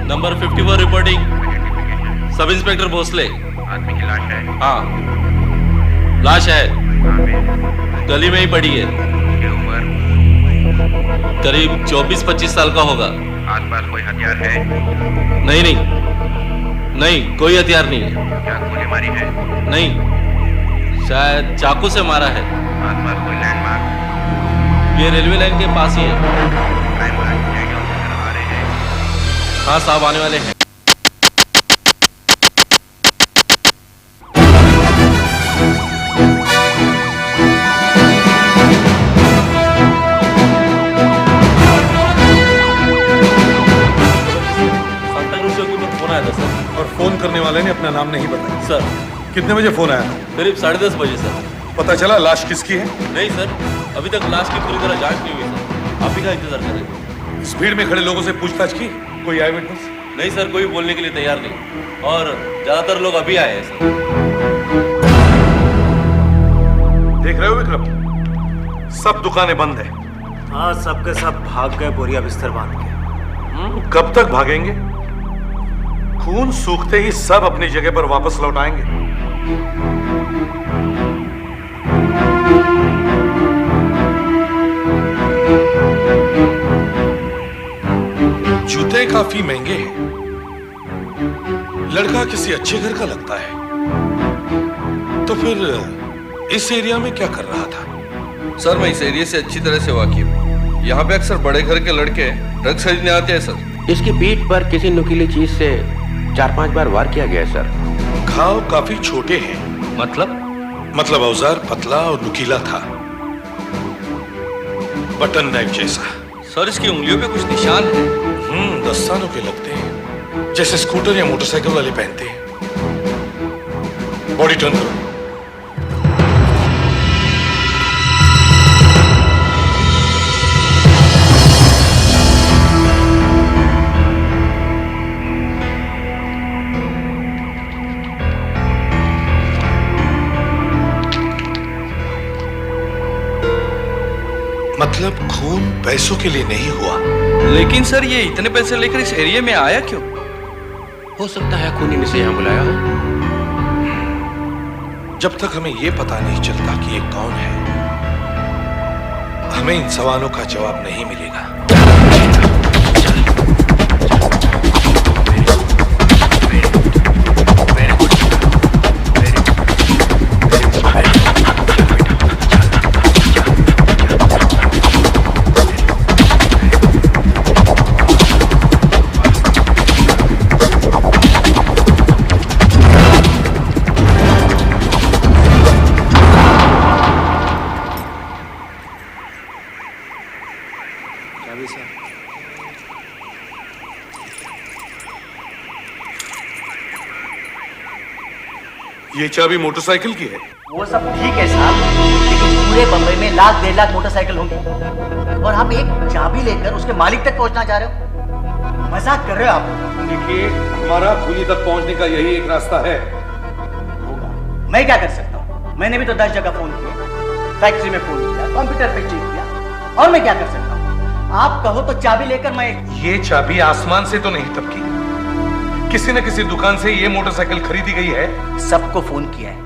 Number 54 reporting. Sub inspector Bhosale. आदमी की लाश है? हाँ, लाश है। गली में ही पड़ी है। उसकी उम्र? करीब 24-25 साल का होगा। आसपास कोई हथियार है? नहीं, नहीं, कोई हथियार नहीं है। क्या गोली मारी है? नहीं, शायद चाकू से मारा है। आसपास कोई लैंडमार्क? ये रेलवे लाइन के पास ही है। क्राइम ब्रांच के ऑफिसर आ रहे हैं? हाँ साहब, आने वाले हैं। और फोन करने वाले ने अपना नाम नहीं बताया। सर, कितने बजे फोन आया? करीब 10:30 बजे सर। पता चला लाश किसकी है? नहीं सर, अभी तक लाश की पूरी तरह जांच नहीं हुई सर। आप ही का इंतजार कर रहे हैं। इस भीड़ में खड़े लोगों से पूछताछ की? कोई आई विटनेस? नहीं सर, कोई बोलने के लिए तैयार नहीं, और ज्यादातर लोग अभी आए हैं सर। देख रहे हो विक्रम, सब दुकानें बंद है। हाँ, सबके सब भाग गए बोरिया बिस्तर बांध के। कब तक भागेंगे? खून सूखते ही सब अपनी जगह पर वापस लौट आएंगे। जूते काफी महंगे हैं। लड़का किसी अच्छे घर का लगता है, तो फिर इस एरिया में क्या कर रहा था? सर, मैं इस एरिया से अच्छी तरह से वाकिफ हूँ। यहाँ पे अक्सर बड़े घर के लड़के ड्रग्स खरीदने आते हैं सर। इसकी पीठ पर किसी नुकीली चीज से 4-5 बार वार किया गया है सर। घाव काफी छोटे हैं। मतलब औजार पतला और नुकीला था, बटन नाइफ जैसा। सर, इसकी उंगलियों पे कुछ निशान है। दस्तानों के लगते हैं, जैसे स्कूटर या मोटरसाइकिल वाले पहनते हैं। बॉडी टर्न करो। मतलब खून पैसों के लिए नहीं हुआ। लेकिन सर, ये इतने पैसे लेकर इस एरिया में आया क्यों? हो सकता है खूनी ने इसे यहाँ बुलाया हो। जब तक हमें यह पता नहीं चलता कि ये कौन है, हमें इन सवालों का जवाब नहीं मिलेगा। ये चाबी मोटरसाइकिल की है। वो सब ठीक है साहब, लेकिन पूरे बम्बई में 1.5 लाख मोटरसाइकिल होंगी और आप एक चाबी लेकर उसके मालिक तक पहुंचना चाह रहे हो? मजाक कर रहे हो आप? देखिए, हमारा खूनी तक पहुंचने का यही एक रास्ता है। होगा, मैं क्या कर सकता हूँ? मैंने भी तो 10 जगह फोन किए, फैक्ट्री में फोन किया, कंप्यूटर पे चेक किया, और मैं क्या कर सकता हूँ? आप कहो तो चाबी लेकर मैं। ये चाबी आसमान से तो नहीं टपकी, किसी न किसी दुकान से ये मोटरसाइकिल खरीदी गई है। सबको फोन किया है,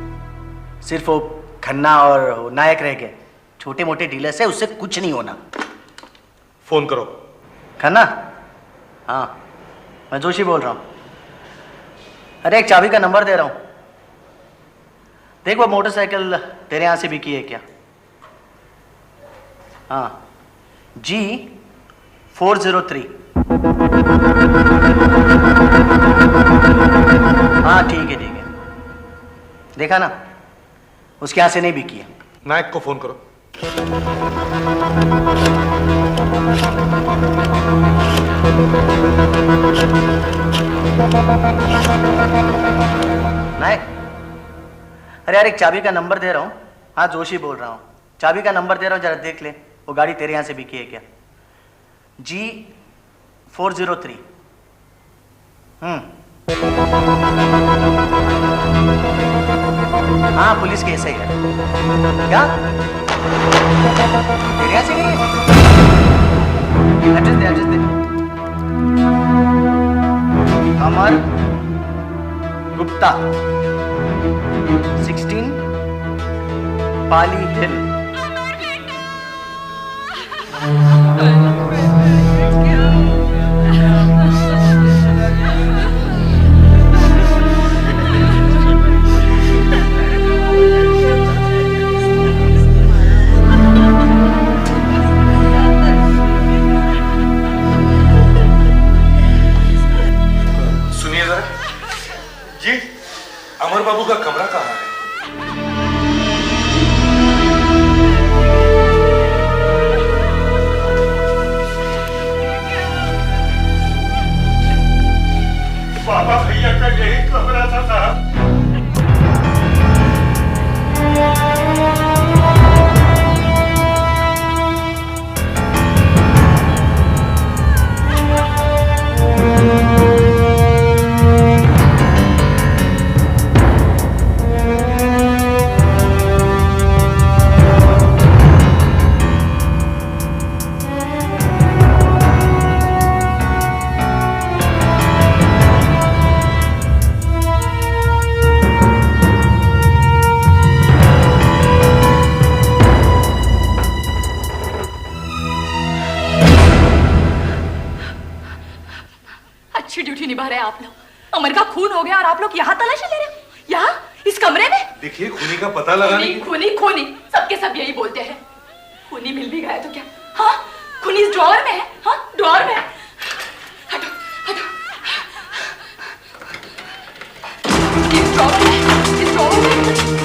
सिर्फ वो खन्ना और नायक रह गए। छोटे मोटे डीलर्स है, उससे कुछ नहीं होना। फोन करो। खन्ना? हाँ, मैं जोशी बोल रहा हूँ। अरे एक चाबी का नंबर दे रहा हूँ, देख वो मोटरसाइकिल तेरे यहाँ से बिकी है क्या? हाँ, G403। हाँ ठीक है, देखा ना, उसके यहाँ से नहीं बिकी है। नायक को फोन करो। नायक, अरे यार एक चाबी का नंबर दे रहा हूँ। हाँ जोशी बोल रहा हूँ। चाबी का नंबर दे रहा हूँ, जरा देख ले वो गाड़ी तेरे यहाँ से बिकी है क्या? G403। हाँ पुलिस केस है यार। क्या तेरे यहाँ से गई है? एड्रेस दे, एड्रेस दे। अमर गुप्ता 16 पाली हिल। सुनिए जरा जी, अमर बाबू का कमरा कहाँ है? बाबा भैया का यही कमरा था साहब। अच्छी ड्यूटी निभा रहे हैं आप लोग। अमर का खून हो गया और आप लोग यहाँ तलाशी ले रहे हो? यहाँ इस कमरे में? देखिए खूनी का पता लगाने खूनी खूनी खूनी सबके सब यही बोलते हैं। खूनी मिल भी गया तो क्या? हाँ खूनी इस ड्रॉअर में है। हाँ ड्रॉअर में है। हटो हटो। इस ड्रॉअर में, इस ड्रॉअर में।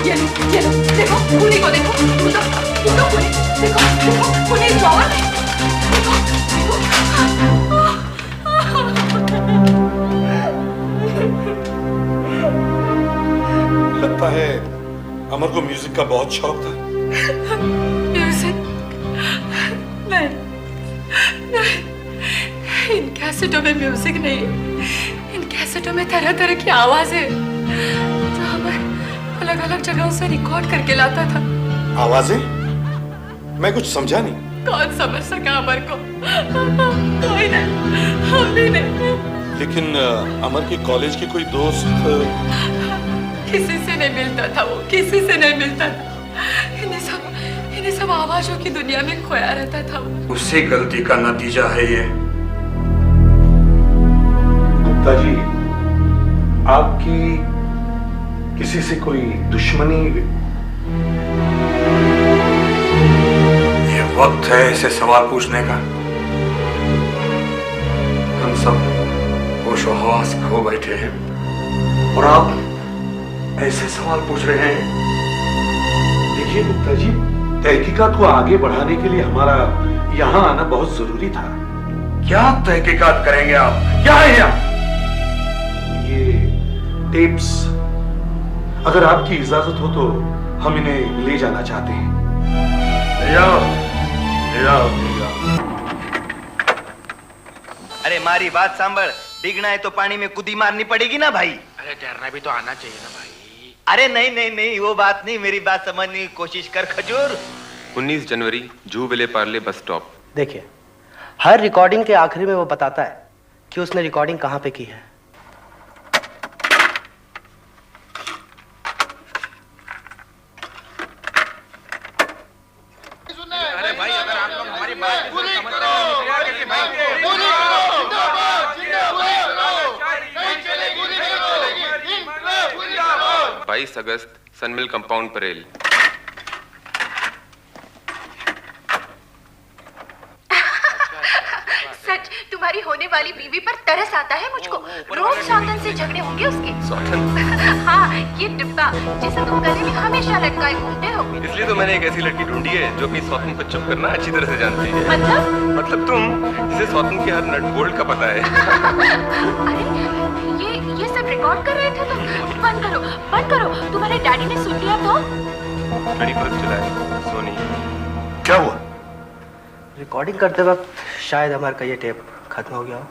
ये लो देखो खूनी को देखो। देखो खूनी, देखो देखो खूनी इस ड्रॉअर में। देखो देखो। लगता है अमर को म्यूजिक का बहुत शौक था। म्यूजिक? नहीं नहीं, इन कैसेटों में म्यूजिक नहीं है। इन कैसेटों में तरह तरह की आवाजें जो अमर अलग अलग जगहों से रिकॉर्ड करके लाता था। आवाजें? मैं कुछ समझा नहीं। कौन समझ सका अमर को? कोई नहीं, हम भी नहीं। लेकिन अमर के कॉलेज के कोई दोस्त? किसी से नहीं मिलता था वो, किसी से नहीं मिलता था। इन्हें सब आवाजों की दुनिया में खोया रहता था वो। उसी गलती का नतीजा है ये। गुप्ता जी, आपकी किसी से कोई दुश्मनी? ये वक्त है ऐसे सवाल पूछने का। हम सब होशो हवास खो बैठे हैं और आप ऐसे सवाल पूछ रहे हैं। देखिए गुप्ता जी, तहकीकात को आगे बढ़ाने के लिए हमारा यहाँ आना बहुत जरूरी था। क्या तहकीकात करेंगे आप? क्या है यहाँ? ये टेप्स, अगर आपकी इजाजत हो तो हम इन्हें ले जाना चाहते हैं। अरे मारी बात सांभर, डिगना है तो पानी में कूदी मारनी पड़ेगी ना भाई। अरे तैरना भी तो आना चाहिए ना भाई। अरे नहीं नहीं नहीं, वो बात नहीं, मेरी बात समझने की कोशिश कर खजूर। 19 जनवरी जू विले पार्ले बस स्टॉप। देखिए हर रिकॉर्डिंग के आखिरी में वो बताता है कि उसने रिकॉर्डिंग कहाँ पे की है। अरे भाई अगर आप लोग हमारी बात को समझ रहे हैं 22 अगस्त सनमिल कंपाउंड परेल। सच, तुम्हारी होने वाली बीवी पर तरस आता है मुझको। रोज सौतन से झगड़े होंगे उसके। हाँ, ये डिब्बा जिसे तुम गले में हमेशा लटकाए घूमते हो। इसलिए तो मैंने एक ऐसी लड़की ढूंढी है जो अपनी स्वप्न को चुप करना अच्छी तरह से जानती है। मतलब तुम, जिसे स्वप्न के हर नट बोल्ट का पता है। अरे ये काम कर रहे थे तुम? बंद करो, बंद करो। तुम्हारे डैडी ने सुन लिया तो? गाड़ी पर चलाए सोनी। क्या हुआ? रिकॉर्डिंग करते वक्त शायद अमर का ये टेप खत्म हो गया हो।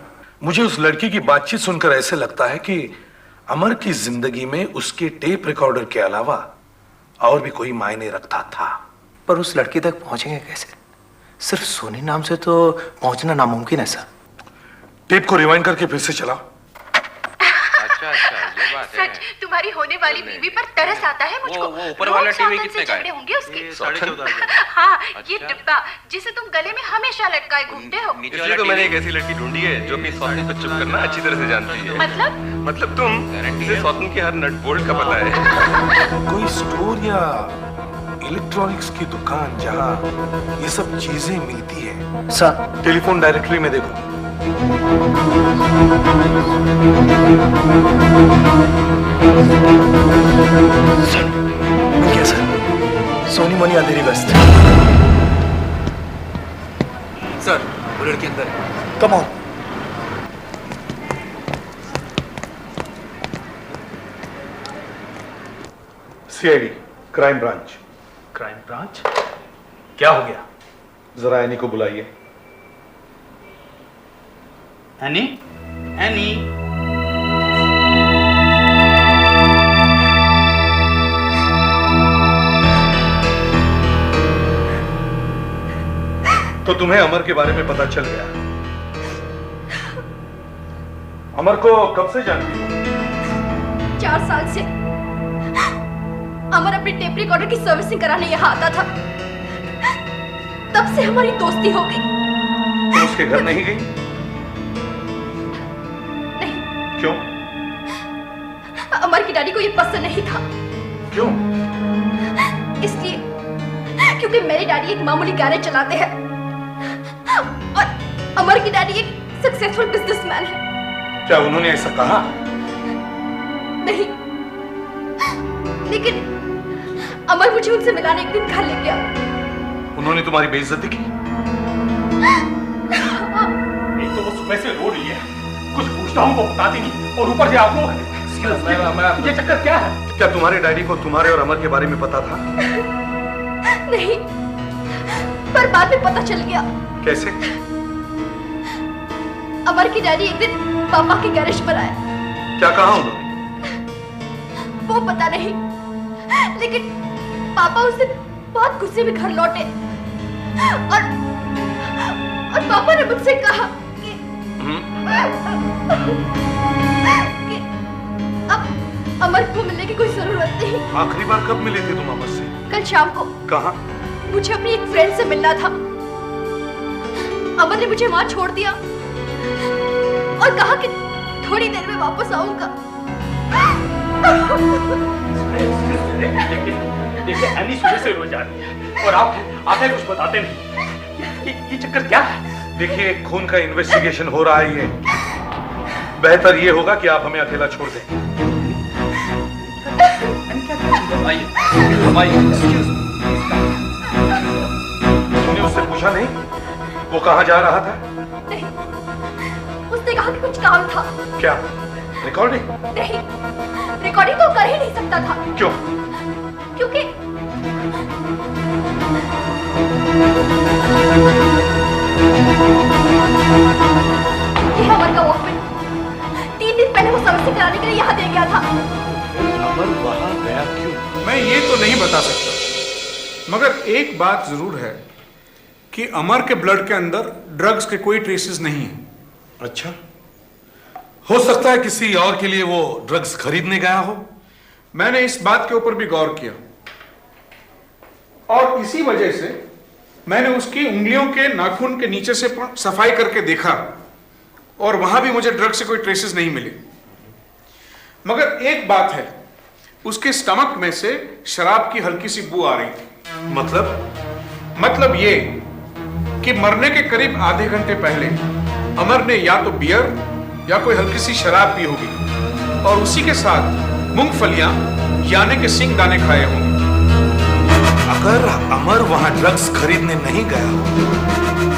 मुझे उस लड़की की बातचीत सुनकर ऐसे लगता है कि अमर की जिंदगी में उसके टेप रिकॉर्डर के अलावा और भी कोई मायने रखता था। पर उस लड़की तक पहुंचेंगे कैसे? सिर्फ सोनी नाम से तो पहुंचना नामुमकिन है सर। टेप को रिवाइंड करके फिर से चलाओ। अच्छा अच्छा, ये बात है। सच, तुम्हारी होने वाली बीवी पर तरस आता है मुझको। वो ऊपर वाला रोज टीवी सौतन कितने से का है? झगड़े होंगे उसके। 14,500। हाँ, ये अच्छा। डिब्बा जिसे तुम गले में हमेशा लटकाए घूमते हो। इसलिए तो मैंने एक ऐसी लड़की ढूंढी है जो अपनी स्वप्न को चुप करना अच्छी तरह से जानती है। मतलब तुम, जिसे स्वप्न की हर नट बोल्ट का पता है। कोई स्टोर या इलेक्ट्रॉनिक्स की दुकान जहां ये सब चीजें मिलती है। सर टेलीफोन डायरेक्टरी में देखो। क्या सर? सोनी मोनी अंधेरी बस्त। सर, वो लड़की अंदर है। Come on. CID crime branch. Crime branch? क्या हो गया? जरा एनी को बुलाइए। एनी? एनी? तो तुम्हें अमर के बारे में पता चल गया? अमर को कब से जानती हो? 4 साल से अमर अपने टेप रिकॉर्डर की सर्विसिंग कराने यहाँ आता था। तब से हमारी दोस्ती हो गई। तो उसके घर नहीं गई? नहीं। क्यों? अमर की डैडी को ये पसंद नहीं था। क्यों? इसलिए क्योंकि मेरे डैडी एक मामूली गैरेज चलाते हैं और अमर की डैडी एक सक्सेसफुल बिजनेसमैन है। क्या उन्होंने ऐसा कहा? नहीं, लेकिन अमर मुझे उनसे मिलाने एक दिन घर ले गया। उन्होंने तुम्हारी बेइज्जती की? एक तो वो सुबह से रो रही है, कुछ पूछता हूँ वो बताती नहीं, और ऊपर से आप लोग ये चक्कर क्या है? क्या तुम्हारे डैडी को तुम्हारे और अमर के बारे में पता था? नहीं, पर बाद में पता चल गया। कैसे? अमर की डैडी एक दिन पापा के गैरेज पर आए। क्या कहा उन्होंने? वो पता नहीं, लेकिन पापा उस दिन बहुत गुस्से में घर लौटे और पापा ने मुझसे कहा कि अब अमर को मिलने की कोई जरूरत नहीं। आखिरी बार कब मिले थे तुम अमर से? कल शाम को। कहाँ? मुझे अपनी एक फ्रेंड से मिलना था। अमर ने मुझे वहां छोड़ दिया और कहा कि थोड़ी देर में वापस आऊंगा। देखिए एनी सुबह से रो जा रही है और आप आके कुछ बताते नहीं। ये चक्कर क्या है? देखिए खून का इन्वेस्टिगेशन हो रहा है। ये बेहतर ये होगा कि आप हमें अकेला छोड़ दें। आइए, हम आइए। तुमने उससे पूछा नहीं वो कहाँ जा रहा था? नहीं, उसने कहा कि कुछ काम था। क्या रिकॉर्डिंग? नहीं, रिकॉर्डिंग तो कर ही नहीं सकता था। क्यों? क्योंकि ये अमर का वॉकमैन 3 दिन पहले वो सर्विसिंग कराने के लिए यहाँ दे गया था। अमर वहां गया क्यों? मैं ये तो नहीं बता सकता, मगर एक बात जरूर है कि अमर के ब्लड के अंदर ड्रग्स के कोई ट्रेसेस नहीं है। अच्छा, हो सकता है किसी और के लिए वो ड्रग्स खरीदने गया हो। मैंने इस बात के ऊपर भी गौर किया और इसी वजह से मैंने उसकी उंगलियों के नाखून के नीचे से सफाई करके देखा और वहां भी मुझे ड्रग्स से कोई ट्रेसेस नहीं मिले। मगर एक बात है, उसके स्टमक में से शराब की हल्की सी बू आ रही थी। मतलब ये कि मरने के करीब आधे घंटे पहले अमर ने या तो बियर या कोई हल्की सी शराब पी होगी और उसी के साथ मूंगफलियां यानी के सिंग दाने खाए होंगे। अगर अमर वहां ड्रग्स खरीदने नहीं गया हो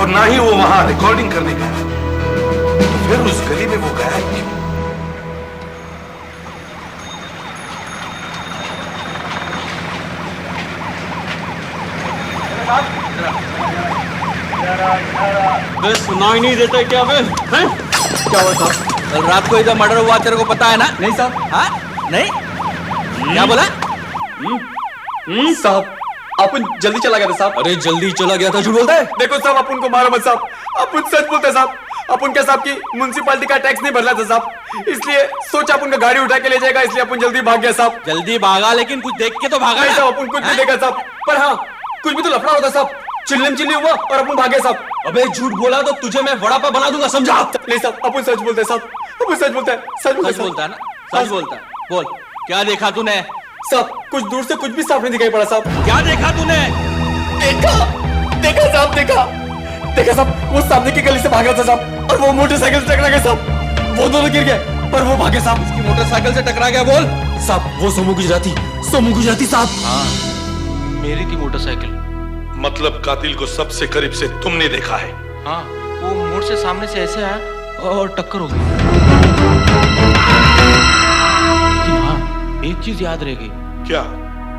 और ना ही वो वहां रिकॉर्डिंग करने गया, तो फिर उस गली में वो गया क्यों? अबे सुनाई नहीं देता क्या बे? हैं? क्या हुआ साहब? कल रात को इधर मर्डर हुआ, तेरे को पता है ना? नहीं साहब। हाँ नहीं? क्या बोला? साहब अपन जल्दी चला गया था साहब। अरे जल्दी चला गया था, झूठ बोलता है? देखो साहब अपन को मारो मत साहब, अपन सच बोलते साहब। अपन क्या साहब की म्युनिसिपालिटी का टैक्स नहीं भरना था साहब, इसलिए सोचा अपन का गाड़ी उठा के ले जाएगा, इसलिए अपन जल्दी भाग गया साहब। जल्दी भागा, लेकिन कुछ देख के तो भागा नहीं ना। साहब अपन कुछ नहीं देखा साहब, पर हाँ कुछ भी तो लफड़ा होता साहब। चिल्लम चिल्ली हुआ और अपन भागे साहब। अबे झूठ बोला तो तुझे मैं वड़ा पाव बना दूंगा, समझा? नहीं साहब अपन सच बोलते हैं साहब, अपन सच बोलते हैं, सच बोलता है ना? सच बोलता है। बोल, क्या देखा तूने? साहब कुछ दूर से कुछ भी साफ नहीं दिखाई पड़ा साहब। क्या देखा तूने? देखा साहब, देखा साहब, वो सामने की गली से भाग रहा था साहब, और वो मोटरसाइकिल से टकरा गया साहब। वो दोनों गिर गए पर वो भागे साहब। उसकी मोटरसाइकिल से टकरा गया। बोल साहब, वो सोमू गुजराती साहब। हाँ, मेरी थी मोटरसाइकिल। मतलब कातिल को सबसे करीब से तुमने देखा है? हाँ, वो मोड़ से सामने से ऐसे आया और टक्कर हो गई। लेकिन हाँ, एक चीज याद रहेगी। क्या?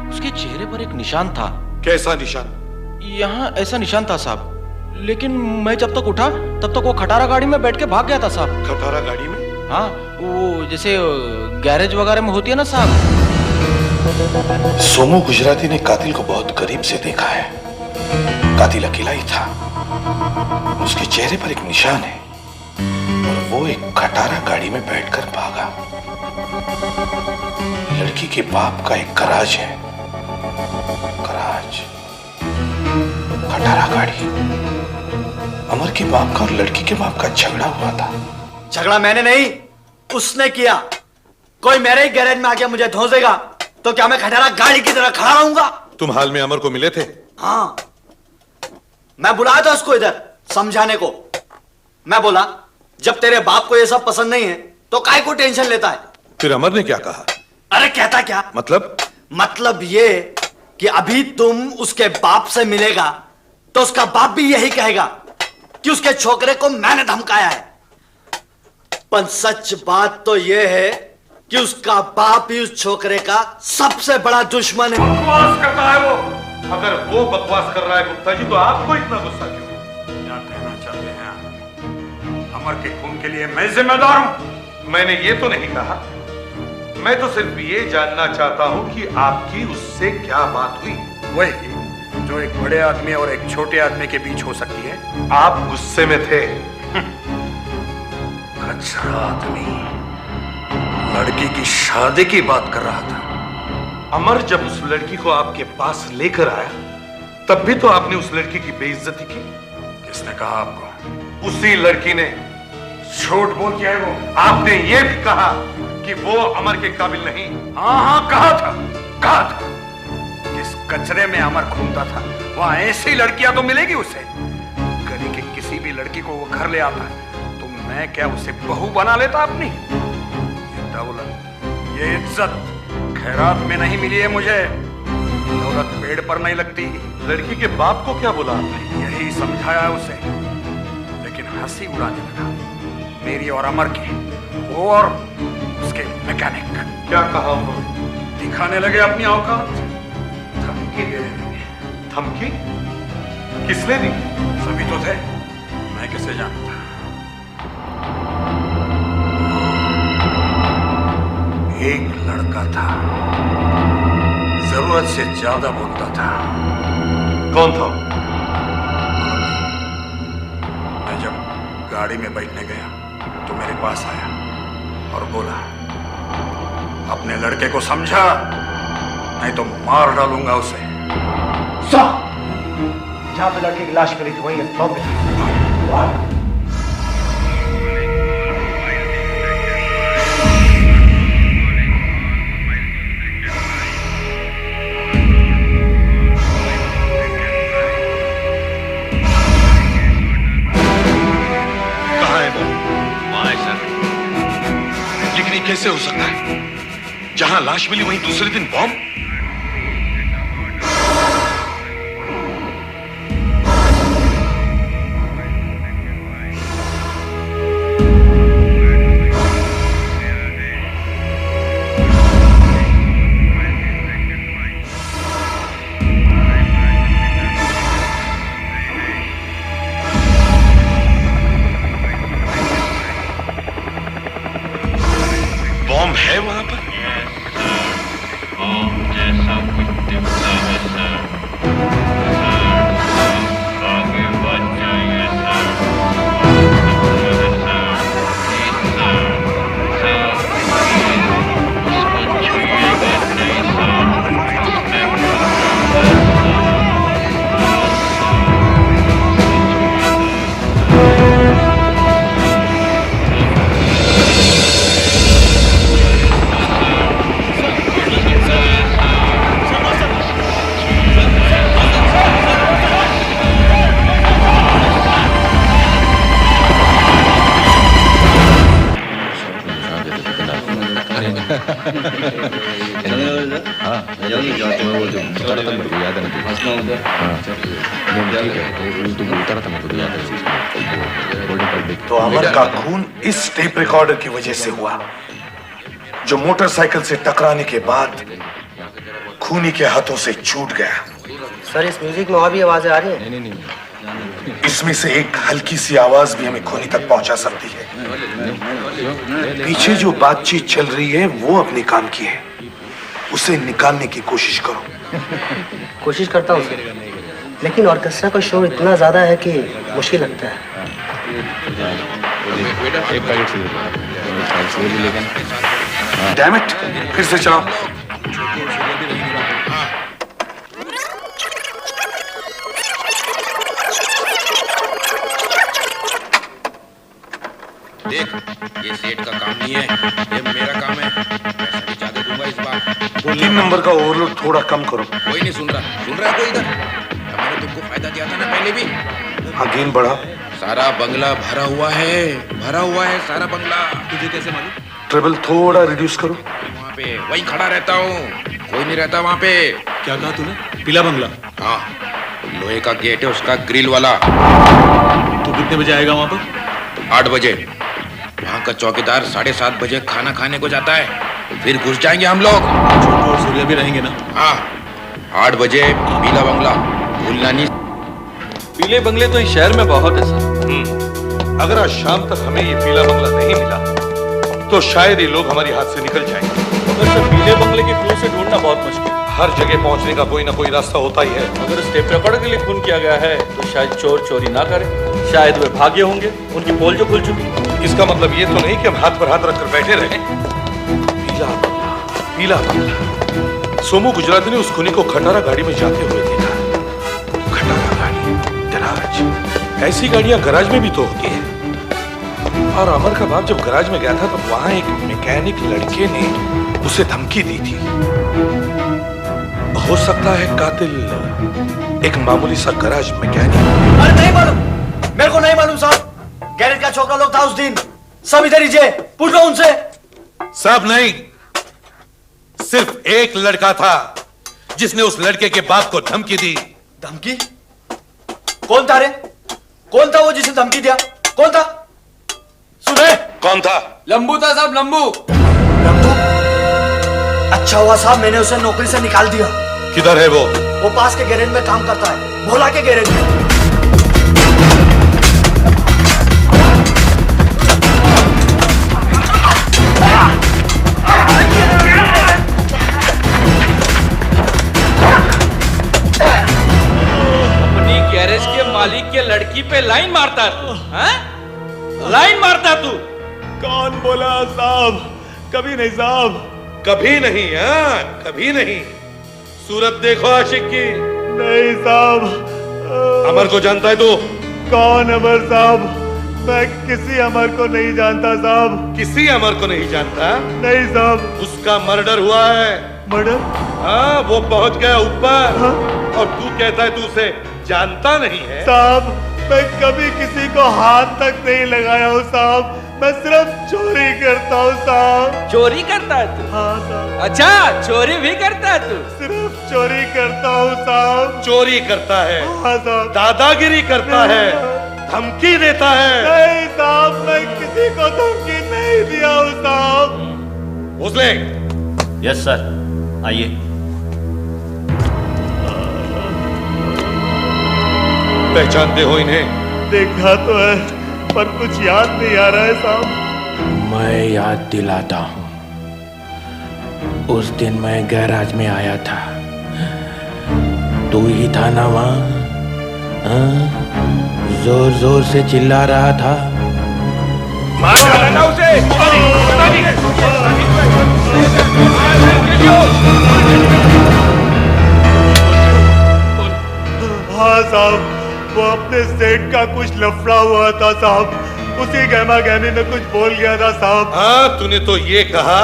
उसके चेहरे पर एक निशान था। कैसा निशान? यहाँ ऐसा निशान था साहब, लेकिन मैं जब तक उठा तब तक वो खटारा गाड़ी में बैठ के भाग गया था साहब। खटारा गाड़ी में? हाँ, वो जैसे गैरेज वगैरह में होती है ना साहब। सोमू गुजराती ने कातिल को बहुत करीब से देखा है। कातिल अकेला ही था, उसके चेहरे पर एक निशान है और वो एक खटारा गाड़ी में बैठकर भागा। लड़की के बाप का एक गराज है, गराज, खटारा गाड़ी। अमर के बाप का और लड़की के बाप का झगड़ा हुआ था। झगड़ा मैंने नहीं, उसने किया। कोई मेरे ही गैरेज में आके मुझे धोसेगा तो क्या मैं खटारा गाड़ी की तरह खड़ा रहूंगा? तुम हाल में अमर को मिले थे? हाँ, मैं बुलाया था उसको इधर समझाने को। मैं बोला जब तेरे बाप को ये सब पसंद नहीं है तो काहे को टेंशन लेता है? फिर अमर ने क्या कहा? अरे कहता क्या? मतलब ये कि अभी तुम उसके बाप से मिलेगा तो उसका बाप भी यही कहेगा कि उसके छोकरे को मैंने धमकाया है। पर सच बात तो यह है कि उसका बाप ही उस छोकरे का सबसे बड़ा दुश्मन है। बकवास करता है वो। अगर वो बकवास कर रहा है गुप्ता जी, तो आपको इतना गुस्सा क्यों? क्या कहना चाहते हैं आप? अमर के खून के लिए मैं जिम्मेदार हूं। मैंने ये तो नहीं कहा, मैं तो सिर्फ ये जानना चाहता हूं कि आपकी उससे क्या बात हुई। वही जो एक बड़े आदमी और एक छोटे आदमी के बीच हो सकती है। आप गुस्से में थे। कचरा आदमी लड़की की शादी की बात कर रहा था। अमर जब उस लड़की को आपके पास लेकर आया तब भी तो आपने उस लड़की की बेइज्जती की। किसने कहा आपको? उसी लड़की ने। झूठ बोल दिया है वो। आपने ये भी कहा कि वो अमर के काबिल नहीं। हाँ कहा था। जिस कचरे में अमर घूमता था वहां ऐसी लड़कियां तो मिलेगी उसे। गली के किसी भी लड़की को वो घर ले आता है तो मैं क्या उसे बहू बना लेता अपनी? ये दौलत, ये इज्जत खैरात में नहीं मिली है मुझे। दौलत पेड़ पर नहीं लगती। लड़की के बाप को क्या बोला आपने? यही समझाया उसे, लेकिन हंसी उड़ाने लगा मेरी और अमर की, वो और उसके मैकेनिक। क्या कहा उन्होंने? दिखाने लगे अपनी औकात, धमकी दे रहे। धमकी? किसने दी? सभी तो थे, मैं किसे जानता। एक लड़का था, जरूरत से ज्यादा बोलता था। कौन था? मैं जब गाड़ी में बैठने गया तो मेरे पास आया और बोला, अपने लड़के को समझा नहीं तो मार डालूंगा उसे। जहां पे लड़के की लाश मिली थी वहीं एक बम मिला। कैसे हो सकता है? जहां लाश मिली वहीं दूसरे दिन बॉम्ब? है वहां पर? जैसा कुछ दिखता है सर। आगे बढ़ जाइए सर। उसको छुइएगा नहीं तो अमर का खून इस टेप रिकॉर्डर की वजह से हुआ, जो मोटरसाइकिल से टकराने के बाद खूनी के हाथों से छूट गया। सर इस म्यूजिक में और भी आवाजें आ रही हैं? नहीं। इसमें से एक हल्की सी आवाज भी हमें खूनी तक पहुंचा सकती है। पीछे जो बातचीत चल रही है वो अपने काम की है, उसे निकालने की कोशिश करो। कोशिश करता हूँ सर, लेकिन ऑर्केस्ट्रा का शोर इतना ज्यादा है कि मुश्किल लगता है। डैम इट, फिर से चलाओ। देख, ये सेठ का काम नहीं है, ये मेरा काम है। पैसा भी ज्यादा दूंगा इस बार। 3 नंबर का ओवरलोड थोड़ा कम करो। कोई नहीं सुन रहा है कोई इधर? मैंने तुमको फायदा दिया था ना पहले भी। हाँ, गेन बढ़ा। सारा बंगला भरा हुआ है सारा बंगला। तुझे कैसे मालूम? ट्रेबल थोड़ा रिड्यूस करो। वहाँ पे वहीं खड़ा रहता हूँ, कोई नहीं रहता वहाँ पे। क्या कहा तूने? पीला बंगला? हाँ, लोहे का गेट है उसका, ग्रिल वाला। तू कितने बजे आएगा वहाँ पर? 8 बजे। वहाँ का चौकीदार 7:30 बजे खाना खाने को जाता है, फिर घुस जाएंगे हम लोग। छोटू और सूर्या भी रहेंगे ना? हाँ, 8 बजे पीला बंगला, भूलना नहीं। पीले बंगले तो इस शहर में बहुत है सर। अगर आज शाम तक हमें ये पीला बंगला नहीं मिला तो शायद ये लोग हमारे हाथ से निकल जाएंगे। मगर सर पीले बंगले के क्लू से ढूंढना बहुत मुश्किल। हर जगह पहुंचने का कोई ना कोई रास्ता होता ही है। अगर इस टेप रिकॉर्डर के लिए खून किया गया है तो शायद चोर चोरी ना करे, शायद वे भागे होंगे, उनकी पोल जो खुल चुकी। इसका मतलब ये तो नहीं कि हम हाथ पर हाथ रखकर बैठे रहे। पीला बंगला। सोमू गुजराती ने उस खूनी को खटारा गाड़ी में जाते हुए देखा। खटारा गाड़ी, गैराज, ऐसी गाड़ियां गैराज में भी तो होती है। और अमर का बाप जब गैराज में गया था तो वहां एक मैकेनिक लड़के ने उसे धमकी दी थी। हो सकता है कातिल एक मामूली सा गैराज मैकेनिक। अरे नहीं मालूम, मेरे को नहीं मालूम साहब। गैरेज का छोकरा लोग था उस दिन, सब इधर ही पूछ लो उनसे। सब नहीं, सिर्फ एक लड़का था जिसने उस लड़के के बाप को धमकी दी। धमकी? कौन था रे? कौन था वो जिसे धमकी दिया? कौन था? सुने? कौन था? लंबू था साहब, लंबू। लंबू? अच्छा हुआ साहब मैंने उसे नौकरी से निकाल दिया। किधर है वो? वो पास के गैरेज में काम करता है, भोला के गैरेज में। अपनी गैरेज के मालिक के लड़की पे लाइन मारता तू? हाँ? लाइन मारता तू? कौन बोला साहब? कभी नहीं साहब, कभी नहीं। हाँ, कभी नहीं। सूरत देखो आशिक की। नहीं साहब। अमर को जानता है तू? कौन अमर साहब? मैं किसी अमर को नहीं जानता साहब। किसी अमर को नहीं जानता? नहीं साहब। उसका मर्डर हुआ है। मर्डर? हाँ, वो पहुंच गया ऊपर। हाँ? और तू कहता है तू उसे जानता नहीं है? साहब मैं कभी किसी को हाथ तक नहीं लगाया हूँ साहब, मैं सिर्फ चोरी करता हूँ साहब। चोरी करता है तू? हाँ साहब। अच्छा, चोरी भी करता है तू? सिर्फ चोरी करता हूँ साहब। चोरी करता है? हाँ साहब। दादागिरी करता है? धमकी देता है? नहीं साहब, मैं किसी को धमकी नहीं दिया हूँ साहब। भोसले। यस सर, आइए। पहचानते हो इन्हें? देखा तो है पर कुछ याद नहीं आ रहा है साहब। मैं याद दिलाता हूँ, उस दिन मैं गैराज में आया था, तू ही था ना वहां? जोर जोर से चिल्ला रहा था। मार डाला उसे। हाँ साहब, वो अपने सेठ का कुछ लफड़ा हुआ था साहब, उसी गहमा गहमी में कुछ बोल गया था साहब। हाँ, तूने तो ये कहा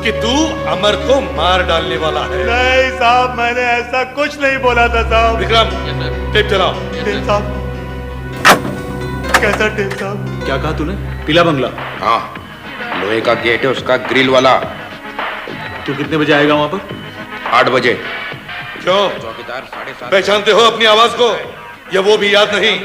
कि तू अमर को मार डालने वाला है। नहीं साहब, मैंने ऐसा कुछ नहीं बोला था साहब। विक्रम, टेप चलाओ। टेप साहब? कैसा टेप साहब? क्या कहा तूने? पीला बंगला? हाँ, लोहे का गेट है उसका, ग्रिल वाला। तू कितने बजे आएगा वहां पर? 8 बजे। क्यों? चौकीदार 7:30। पहचानते हो अपनी आवाज को या वो भी याद नहीं?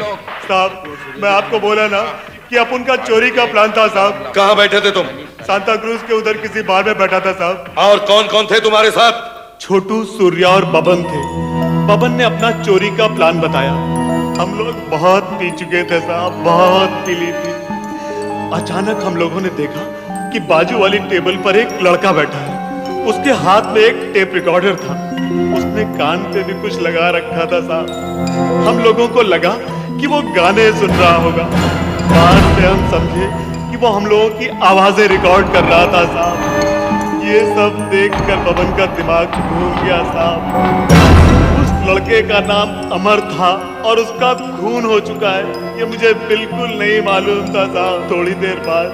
साहब, मैं आपको बोला ना कि अपन का चोरी का प्लान था साहब। कहाँ बैठे थे तुम? सांता क्रूज के उधर किसी बार में बैठा था साहब। और कौन कौन थे तुम्हारे साथ? छोटू, सूर्या और बबन थे। बबन ने अपना चोरी का प्लान बताया। हम लोग बहुत पी चुके थे साहब, बहुत पी ली थी। अचानक हम लोगों ने देखा कि बाजू वाली टेबल पर एक लड़का बैठा है, उसके हाथ में एक टेप रिकॉर्डर था, उसने कान पे भी कुछ लगा रखा था साहब। हम लोगों को लगा कि वो गाने सुन रहा होगा। बाद में हम समझे कि वो हम लोगों की आवाजें रिकॉर्ड कर रहा था साहब। ये सब देखकर बबन का दिमाग घूम गया साहब। उस लड़के का नाम अमर था और उसका खून हो चुका है, ये मुझे बिल्कुल नहीं मालूम था साहब। थोड़ी देर बाद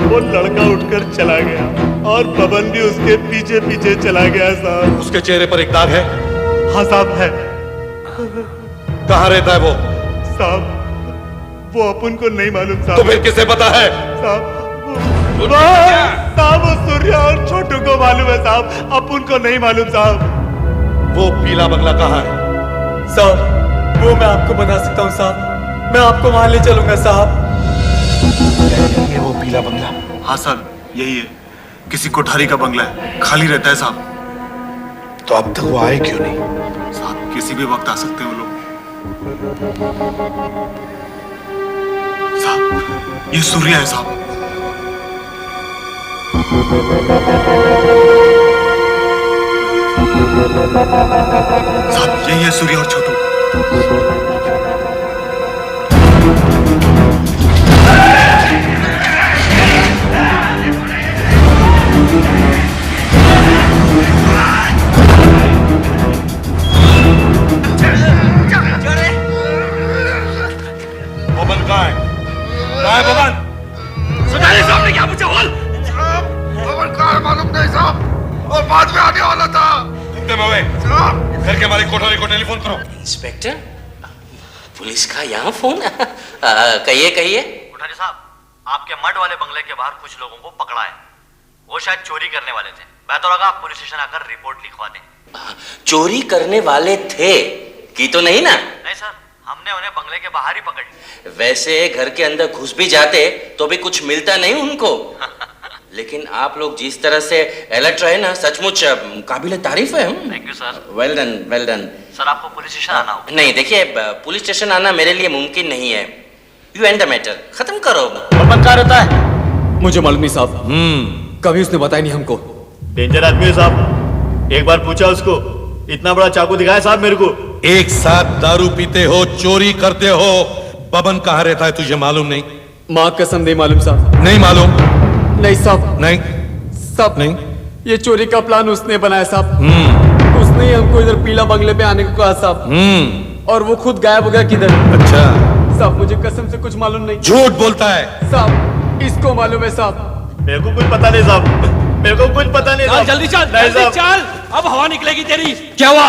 वो लड़का उठकर चला गया और बबन भी उसके पीछे पीछे चला गया साहब। उसके चेहरे पर एक दाग है? हाँ साहब, है। कहाँ रहता है वो? साहब, वो अपन को नहीं मालूम साहब। तो फिर किसे पता है? साहब, वो सूर्या और छोटू को मालूम है साहब, अपन को नहीं मालूम साहब। वो पीला बंगला कहाँ है? साहब, वो मैं आपको बता सकता हूँ साहब, मैं आपको वहां ले चलूंगा साहब। ये वो पीला बंगला? हाँ साहब, यही है। किसी कोठारी का बंगला है, खाली रहता है साहब। तो अब तक वो आए क्यों नहीं? साहब, किसी भी वक्त आ सकते हैं वो लोग। साहब, ये सूर्या है साहब। साहब, यही है सूर्या और छोटू। बबन कहाँ है? कहाँ है बबन? सुधारी साहब ने क्या पूछा? बोल। बबन कहाँ है मालूम नहीं साहब, और बाद में आने वाला था। घर के मालिक कोठारी को टेलीफोन करो। इंस्पेक्टर, पुलिस का यहाँ फोन? कहिए कहिए। कोठारी साहब, आपके मड वाले बंगले के बाहर कुछ लोगों को पकड़ा है। वो शायद चोरी करने वाले थे। मैं तो लगा आप पुलिस स्टेशन आकर रिपोर्ट लिखवा दें। चोरी करने वाले थे की तो नहीं ना? नहीं सर, हमने उन्हें बंगले के बाहर ही पकड़ लिया। वैसे घर के अंदर घुस भी जाते तो भी कुछ मिलता नहीं उनको। लेकिन आप लोग जिस तरह से अलर्ट रहे ना, सचमुच काबिल तारीफ है। Thank you sir. Well done, well done. Sir, आपको पुलिस स्टेशन आना होगा। नहीं, देखिए, पुलिस स्टेशन आना मेरे लिए मुमकिन नहीं है। यू एंड द मैटर, खत्म करो। बबन कहाँ रहता है? मुझे मालूम नहीं साहब, कभी उसने बताया नहीं हमको। डेंजर आदमी है साहब, एक बार पूछा उसको, इतना बड़ा चाकू दिखाया साहब मेरे को। एक साथ दारू पीते हो, चोरी करते हो। बबन कहाँ रहता है तुझे मालूम नहीं? माँ कसम नहीं मालूम साहब। नहीं मालूम? नहीं साहब। नहीं साहब, नहीं। ये चोरी का प्लान उसने बनाया साहब। उसने ही हमको इधर पीला बंगले पे आने को कहा साहब, और वो खुद गायब हो गया किधर। अच्छा साहब, मुझे कसम से कुछ मालूम नहीं। झूठ बोलता है साहब, इसको मालूम है साहब। मेरे को कुछ पता नहीं साहब, मेरे को कुछ पता नहीं साहब। जल्दी चल, नहीं जल्दी साहब। चल, अब हवा निकलेगी तेरी। क्या हुआ?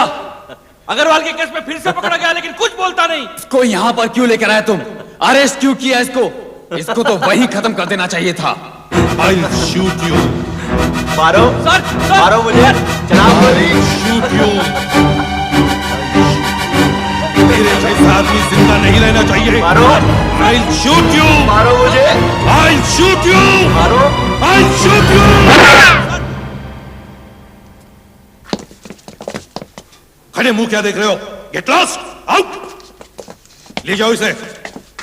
अग्रवाल के केस में फिर से पकड़ा गया, लेकिन कुछ बोलता नहीं। इसको यहाँ पर क्यों लेकर आए तुम? अरेस्ट क्यों किया इसको? इसको तो वहीं खत्म कर देना चाहिए था। I'll shoot you. मारो सर, मारो मुझे, जनाब। I'll shoot you. तेरे जैसा आदमी जिंदा नहीं रहना चाहिए। मारो। I'll shoot you. मारो मुझे। I'll shoot you. मारो। I'll shoot you. खड़े मुंह क्या देख रहे हो? Get lost. Out. ले जाओ इसे।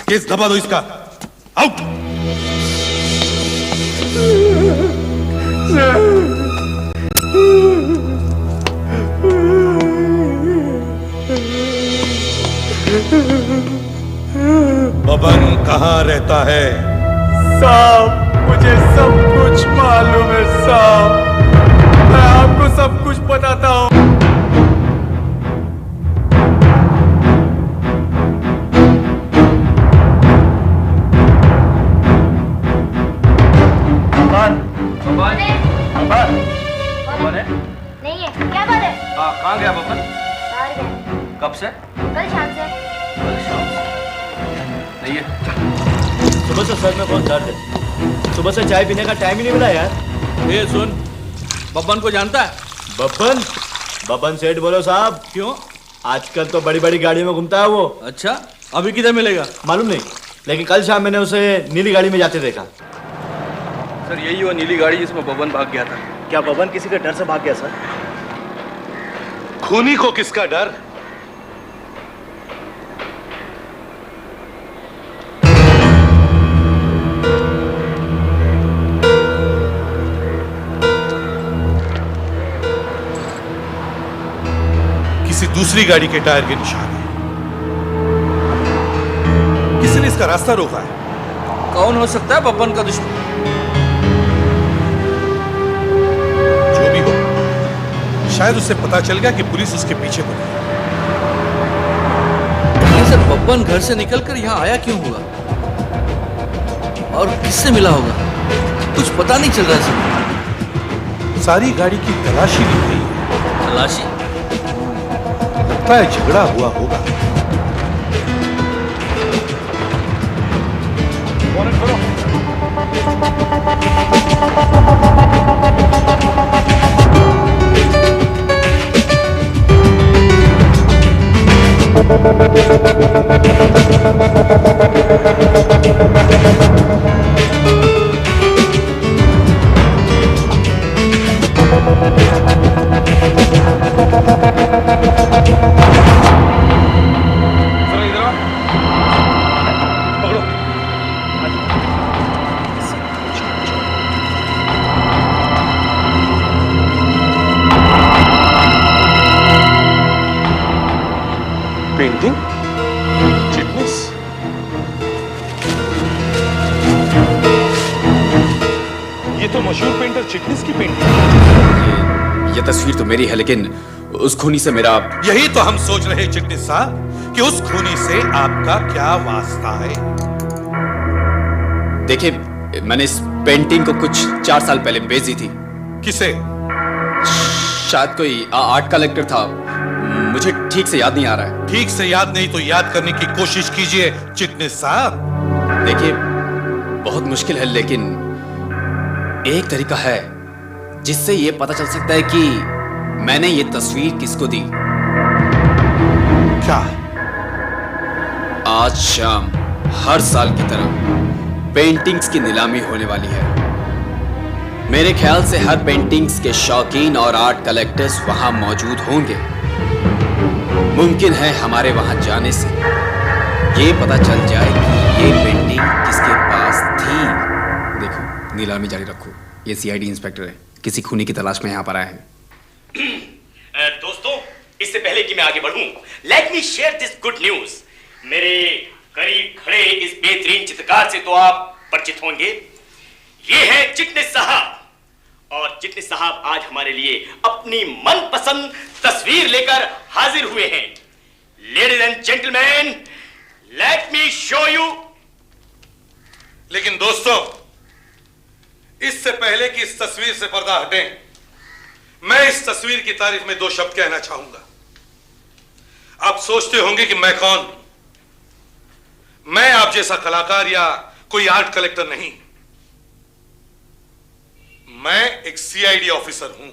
केस दबा दो इसका। Out. होता है? साहब मुझे सब कुछ मालूम है साहब, मैं आपको सब कुछ बताता हूँ। नहीं है, क्या बात है? कहाँ गया बबन? बाहर गया। कब से? कल शाम से। कल शाम से। नहीं है। सुबह से सर में बहुत दर्द है, सुबह से चाय पीने का टाइम ही नहीं मिला यार। ये सुन, बब्बन को जानता है? बब्बन? बब्बन सेठ बोलो साहब। क्यों? आजकल तो बड़ी बड़ी गाड़ी में घूमता है वो। अच्छा, अभी किधर मिलेगा? मालूम नहीं, लेकिन कल शाम मैंने उसे नीली गाड़ी में जाते देखा। सर यही वो नीली गाड़ी जिसमें बब्बन भाग गया था। क्या बब्बन किसी के डर से भाग गया सर? खूनी को किसका डर? किसी दूसरी गाड़ी के टायर के निशान है। किसी ने इसका रास्ता रोका है। कौन हो सकता है बब्बन का दुश्मन? जो भी हो, शायद उसे पता चल गया कि पुलिस उसके पीछे पड़ी है। लेकिन सर बब्बन घर से निकलकर यहाँ आया क्यों होगा? और किससे मिला होगा? कुछ पता नहीं चल रहा सर। सारी गाड़ी की तलाशी ली गई है। तलाशी? लगता है झगड़ा हुआ होगा। पेंटिंग? चिटनिस? ये तो मशहूर पेंटर चिटनिस की पेंटिंग। ये तस्वीर तो मेरी है, लेकिन उस खूनी से मेरा... यही तो हम सोच रहे चिटनिस साहब कि उस खूनी से आपका क्या वास्ता है। देखिए, मैंने इस पेंटिंग को कुछ 4 साल पहले बेच दी थी। किसे? शायद कोई आर्ट कलेक्टर था, मुझे ठीक से याद नहीं आ रहा है। ठीक से याद नहीं तो याद करने की कोशिश कीजिए चिटनिस साहब। देखिए, बहुत मुश्किल है, लेकिन एक तरीका है जिससे ये पता चल सकता है कि मैंने ये तस्वीर किसको दी। क्या? आज शाम हर साल की तरह पेंटिंग्स की नीलामी होने वाली है। मेरे ख्याल से हर पेंटिंग्स के शौकीन और आर्ट कलेक्टर्स वहां मौजूद होंगे। मुमकिन है हमारे वहां जाने से ये पता चल जाए कि ये पेंटिंग किसके पास थी। देखो, नीलामी जारी रखो। ये सीआईडी इंस्पेक्टर है, किसी खूनी की तलाश में यहाँ पर आए हैं। दोस्तों, इससे पहले कि मैं आगे बढ़ूं, let me share this good news. मेरे करीब खड़े इस बेहतरीन चित्रकार से तो आप परिचित होंगे। ये है चिटनिस साहब, और चिटनिस साहब आज हमारे लिए अपनी मनपसंद तस्वीर लेकर हाजिर हुए हैं। Ladies and gentleman, let me show you. लेकिन दोस्तों, इससे पहले कि इस तस्वीर से पर्दा हटें, मैं इस तस्वीर की तारीफ में 2 शब्द कहना चाहूंगा। आप सोचते होंगे कि मैं कौन? मैं आप जैसा कलाकार या कोई आर्ट कलेक्टर नहीं। मैं एक सीआईडी ऑफिसर हूं।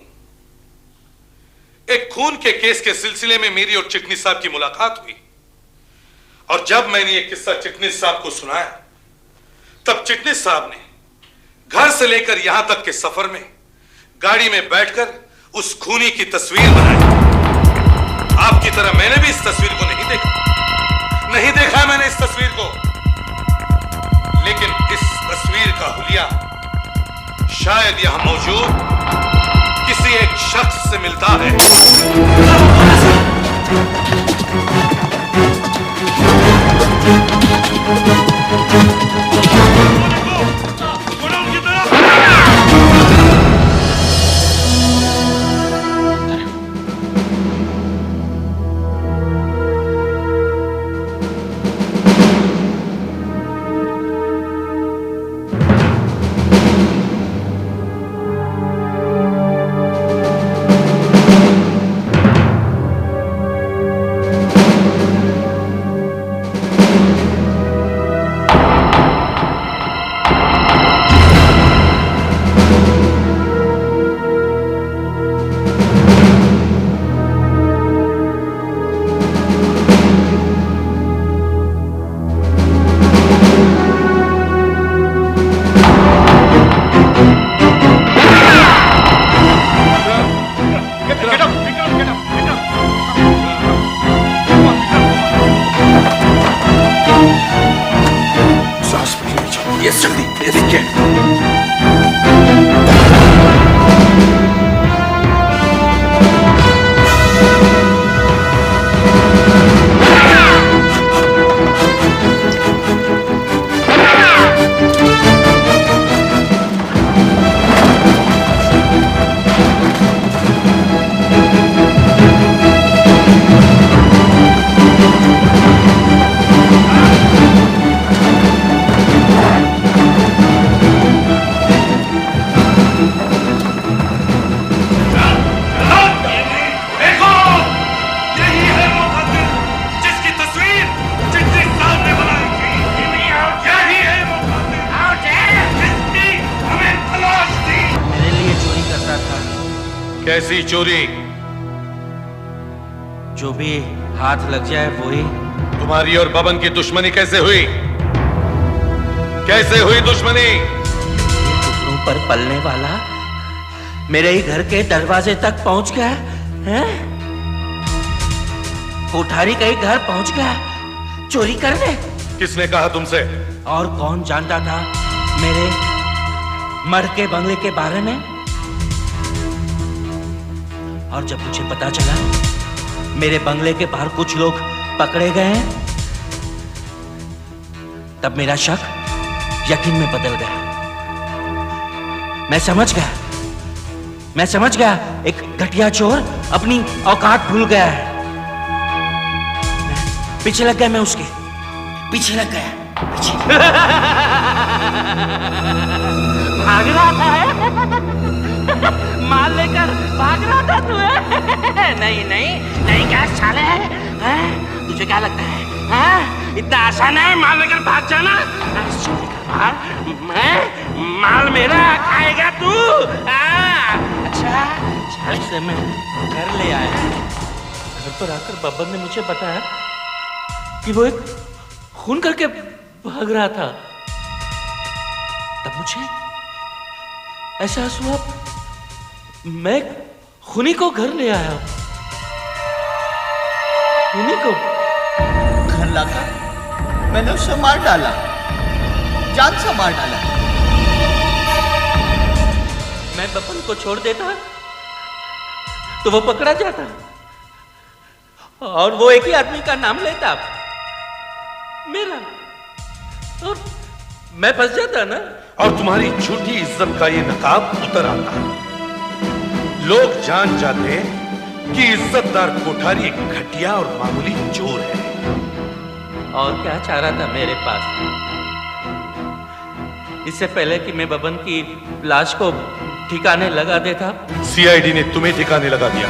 एक खून के केस के सिलसिले में मेरी और चिटनिस साहब की मुलाकात हुई, और जब मैंने ये किस्सा चिटनिस साहब को सुनाया, तब चिटनिस साहब ने घर से लेकर यहां तक के सफर में गाड़ी में बैठकर उस खूनी की तस्वीर बनाई। आपकी तरह मैंने भी इस तस्वीर को नहीं देखा मैंने इस तस्वीर को, लेकिन इस तस्वीर का हुलिया शायद यहां मौजूद किसी एक शख्स से मिलता है। कैसी चोरी? जो भी हाथ लग जाए वही। तुम्हारी और बबन की दुश्मनी कैसे हुई? कैसे हुई दुश्मनी? टुकड़ों पर पलने वाला मेरे ही घर के दरवाजे तक पहुंच गया है। कोठारी का ही घर पहुंच गया चोरी करने। किसने कहा तुमसे? और कौन जानता था मेरे मर्द के बंगले के बारे में? और जब मुझे पता चला मेरे बंगले के बाहर कुछ लोग पकड़े गए हैं, तब मेरा शक यकीन में बदल गया। मैं समझ गया एक घटिया चोर अपनी औकात भूल गया है। पीछे लग गया, मैं उसके पीछे लग गया। भाग रहा था माल लेकर भाग रहा था तू? नहीं क्या साले है? तुझे क्या लगता है इतना आसान है माल लेकर भाग जाना? माल मेरा खाएगा तू? अच्छा से मैं घर ले आया। घर पर आकर बब्बन ने मुझे बताया कि वो एक खून करके भाग रहा था। तब मुझे एहसास हुआ मैं खूनी को घर ले आया। खूनी को घर लाकर मैंने उसे मार डाला, जान से मार डाला। मैं बब्बन को छोड़ देता तो वो पकड़ा जाता और वो एक ही आदमी का नाम लेता, मेरा, और मैं फंस जाता ना। और तुम्हारी झूठी इज्जत का ये नकाब उतर आता। लोग जान जाते कि इज्जतदार कोठारी एक घटिया और मामूली चोर है। और क्या चाह रहा था मेरे पास? इससे पहले कि मैं बब्बन की लाश को ठिकाने लगा देता, सीआईडी ने तुम्हें ठिकाने लगा दिया।